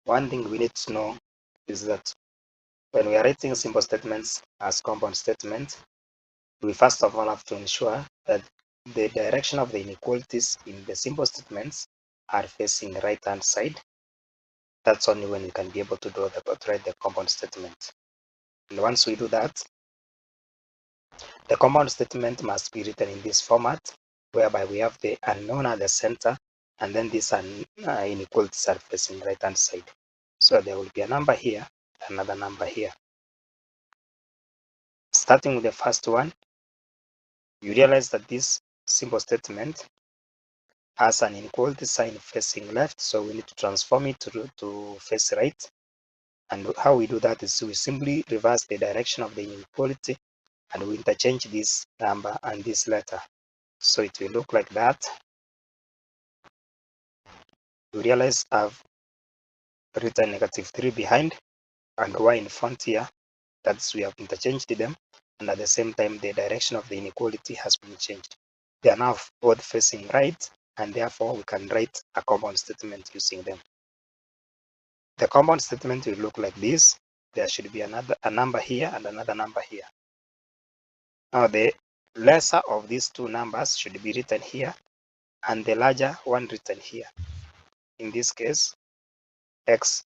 one thing we need to know is that when we are writing simple statements as compound statements, we first of all have to ensure that the direction of the inequalities in the simple statements are facing the right hand side. That's only when we can be able to write the compound statement. And once we do that, the compound statement must be written in this format, whereby we have the unknown at the center, and then these inequalities are facing right hand side. So there will be a number here, another number here. Starting with the first one, you realize that this simple statement has an inequality sign facing left, so we need to transform it to face right. And how we do that is we simply reverse the direction of the inequality and we interchange this number and this letter. So it will look like that. You realize I've written -3 behind and y in front here. That's we have interchanged them, and at the same time the direction of the inequality has been changed. They are now both facing right, and therefore we can write a compound statement using them. The compound statement will look like this. There should be a number here and another number here. Now the lesser of these two numbers should be written here and the larger one written here. In this case, x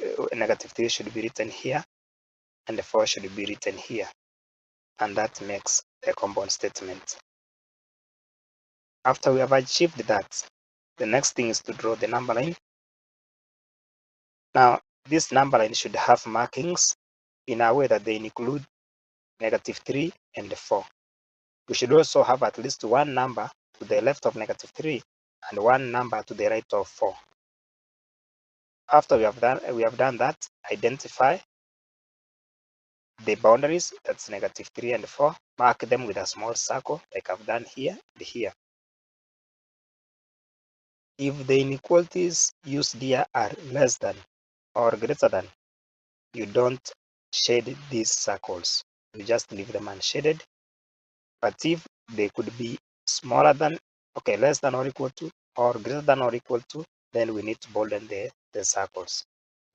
-3 should be written here and the 4 should be written here, and that makes a compound statement. After we have achieved that, the next thing is to draw the number line. Now this number line should have markings in a way that they include -3 and 4. We should also have at least one number to the left of -3 and one number to the right of 4. After we have done that, identify the boundaries, that's -3 and 4, mark them with a small circle like I've done here and here. If the inequalities used here are less than or greater than, you don't shade these circles, you just leave them unshaded. But if they could be smaller than, less than or equal to, or greater than or equal to, then we need to bolden the circles.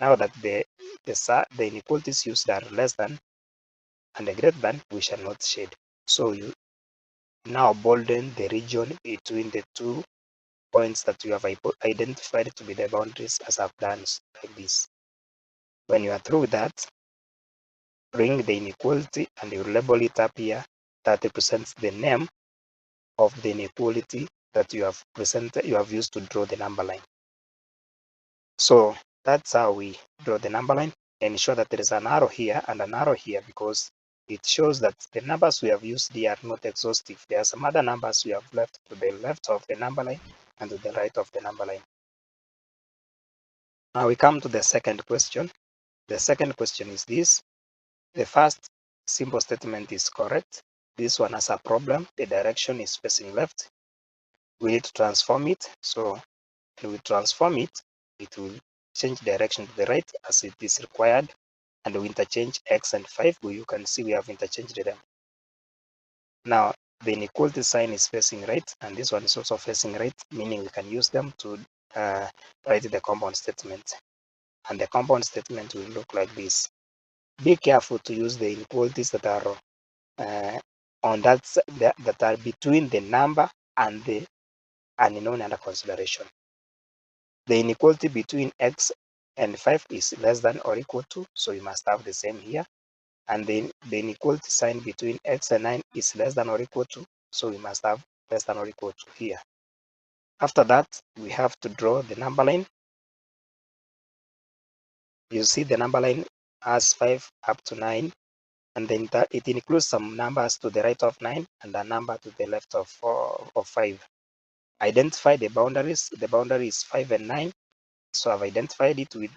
Now that the inequalities used are less than and greater than, we shall not shade. So you now bolden the region between the two points that you have identified to be the boundaries, as I've done like this. When you are through with that, bring the inequality and you label it up here. That represents the name of the inequality that you have used to draw the number line. So that's how we draw the number line. Ensure that there is an arrow here and an arrow here, because it shows that the numbers we have used here are not exhaustive. There are some other numbers we have left to the left of the number line and to the right of the number line. Now we come to the second question. The second question is this. The first simple statement is correct. This one has a problem. The direction is facing left. We need to transform it. So when we transform it, it will change direction to the right as it is required. And we interchange x and 5. You can see we have interchanged them. Now the inequality sign is facing right, and this one is also facing right, meaning we can use them to write the compound statement. And the compound statement will look like this. Be careful to use the inequalities that are that are between the number and the unknown under consideration. The inequality between x and 5 is less than or equal to, so you must have the same here. And the inequality sign between x and 9 is less than or equal to, so we must have less than or equal to here. After that, we have to draw the number line. You see the number line has 5 up to 9, and then it includes some numbers to the right of 9 and a number to the left of 5. Identify the boundaries. The boundary is 5 and 9, so I've identified it with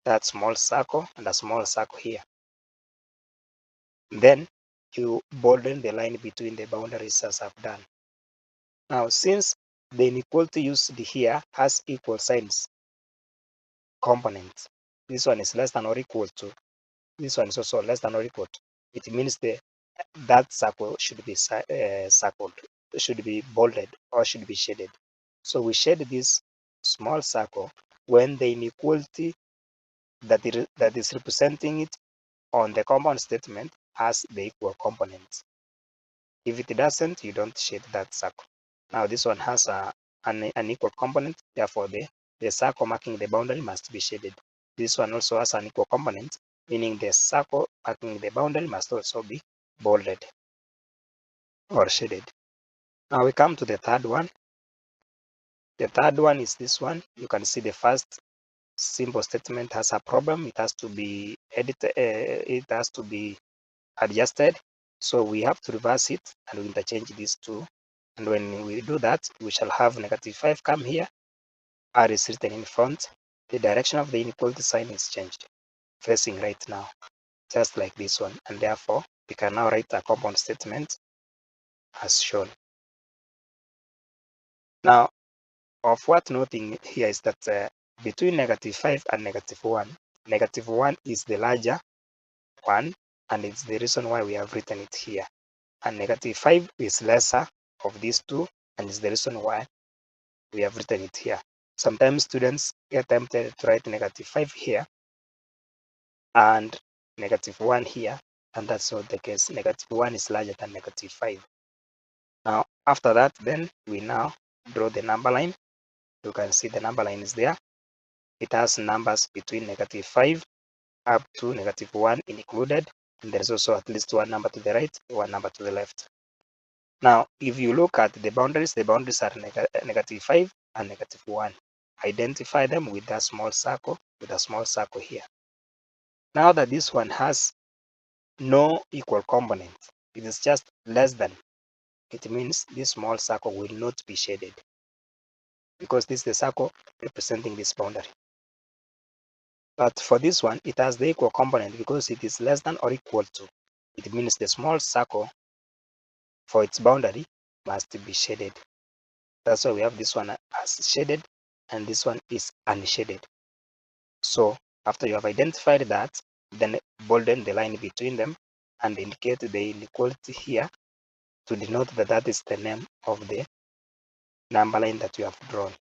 that small circle and a small circle here. Then you bolden the line between the boundaries as I've done. Now, since the inequality used here has equal signs components, this one is less than or equal to, this one is also less than or equal to, it means that circle should be circled, should be bolded or should be shaded. So we shade this small circle when the inequality that is representing it on the compound statement as the equal components. If it doesn't, you don't shade that circle. Now this one has an equal component, therefore the circle marking the boundary must be shaded. This one also has an equal component, meaning the circle marking the boundary must also be bolded or shaded. Now we come to the third one. The third one is this one. You can see the first simple statement has a problem. It has to be edited. It has to be adjusted. So we have to reverse it and we interchange these two. And when we do that, we shall have -5 come here. R is written in front. The direction of the inequality sign is changed, facing right now, just like this one. And therefore, we can now write a compound statement as shown. Now, of what noting here is that between -5 and -1, -1 is the larger one, and it's the reason why we have written it here. And -5 is lesser of these two, and it's the reason why we have written it here. Sometimes students get tempted to write -5 here and -1 here, and that's not the case. -1 is larger than -5. Now, after that, then we now draw the number line. You can see the number line is there. It has numbers between -5 up to -1 included, and there's also at least one number to the right, one number to the left. Now, if you look at the boundaries are -5 and -1. Identify them with a small circle, here. Now that this one has no equal component, it is just less than, it means this small circle will not be shaded because this is the circle representing this boundary. But for this one, it has the equal component because it is less than or equal to. It means the small circle for its boundary must be shaded. That's why we have this one as shaded and this one is unshaded. So after you have identified that, then bolden the line between them and indicate the inequality here to denote that that is the name of the number line that you have drawn.